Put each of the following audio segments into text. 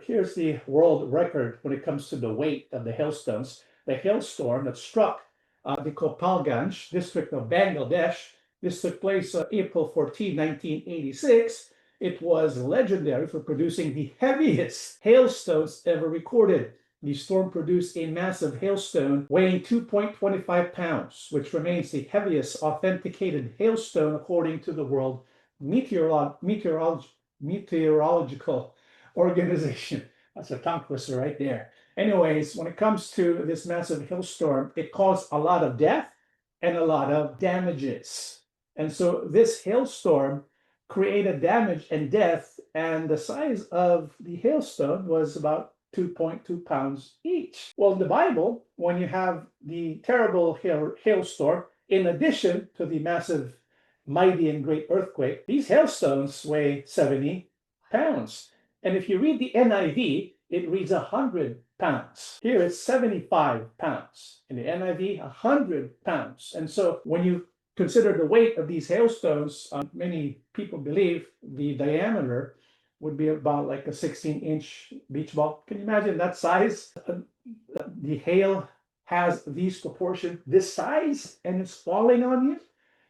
here's the world record when it comes to the weight of the hailstones. The hailstorm that struck the Gopalganj district of Bangladesh. This took place April 14, 1986. It was legendary for producing the heaviest hailstones ever recorded. The storm produced a massive hailstone weighing 2.25 pounds, which remains the heaviest authenticated hailstone according to the World Meteorological Organization. That's a tongue twister right there. Anyways, when it comes to this massive hailstorm, it caused a lot of death and a lot of damages. And so this hailstorm created damage and death, and the size of the hailstone was about 2.2 pounds each. Well, in the Bible, when you have the terrible hailstorm, in addition to the massive, mighty, and great earthquake, these hailstones weigh 70 pounds. And if you read the NIV, it reads 100 pounds. Here it's 75 pounds. In the NIV, 100 pounds. And so when you consider the weight of these hailstones, many people believe the diameter would be about like a 16-inch beach ball. Can you imagine that size? The hail has these proportions, this size, and it's falling on you.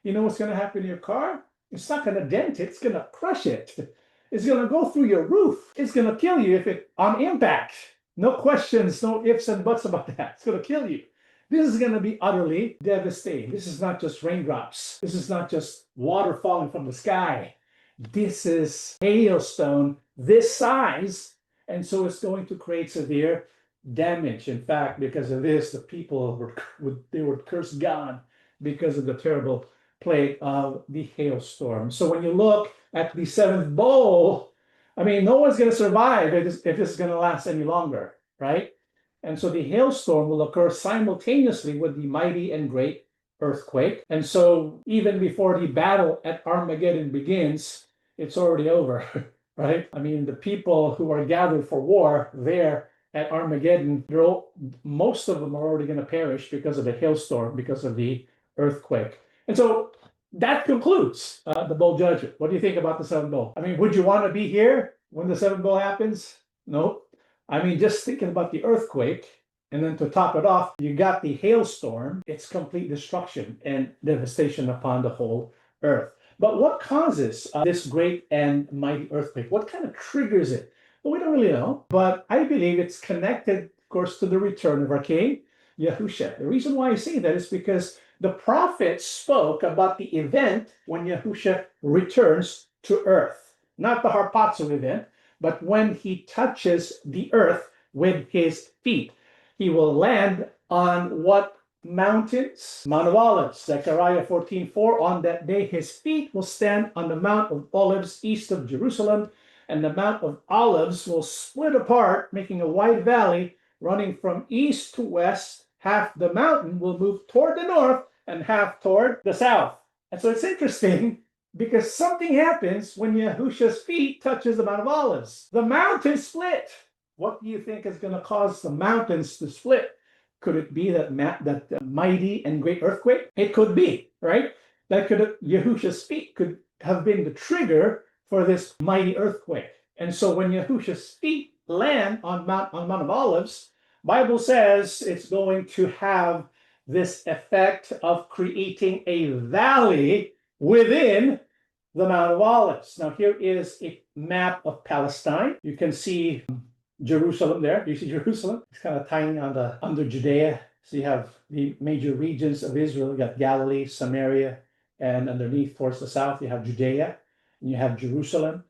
You know what's going to happen to your car? It's not going to dent it. It's going to crush it. It's going to go through your roof. It's going to kill you if it on impact. No questions, no ifs and buts about that. It's going to kill you. This is going to be utterly devastating. This is not just raindrops. This is not just water falling from the sky. This is hailstone this size, and so it's going to create severe damage. In fact, because of this, the people would curse God because of the terrible plague of the hailstorm. So when you look at the seventh bowl, I mean, no one's going to survive if this is going to last any longer, right? And so the hailstorm will occur simultaneously with the mighty and great earthquake. And so even before the battle at Armageddon begins, it's already over, right? I mean, the people who are gathered for war there at Armageddon, most of them are already going to perish because of the hailstorm, because of the earthquake. And so that concludes the bowl judgment. What do you think about the seventh bowl? I mean, would you want to be here when the seventh bowl happens? No. I mean, just thinking about the earthquake, and then to top it off, you got the hailstorm. It's complete destruction and devastation upon the whole earth. But what causes this great and mighty earthquake? What kind of triggers it? Well, we don't really know, but I believe it's connected, of course, to the return of our King, Yahushua. The reason why I say that is because the prophet spoke about the event when Yahushua returns to earth. Not the harpazo event, but when he touches the earth with his feet. He will land on what mountains? Mount of Olives. Zechariah 14:4. On that day his feet will stand on the Mount of Olives east of Jerusalem, and the Mount of Olives will split apart, making a wide valley running from east to west. Half the mountain will move toward the north and half toward the south. And so it's interesting because something happens when Yahushua's feet touches the Mount of Olives. The mountain split. What do you think is going to cause the mountains to split? Could it be that mighty and great earthquake? It could be, right? Yahushua's feet could have been the trigger for this mighty earthquake. And so when Yahushua's feet land on Mount of Olives, Bible says it's going to have this effect of creating a valley within the Mount of Olives. Now here is a map of Palestine. You can see Jerusalem there. Do you see Jerusalem? It's kind of tiny under Judea. So you have the major regions of Israel. You got Galilee, Samaria, and underneath towards the south, you have Judea, and you have Jerusalem.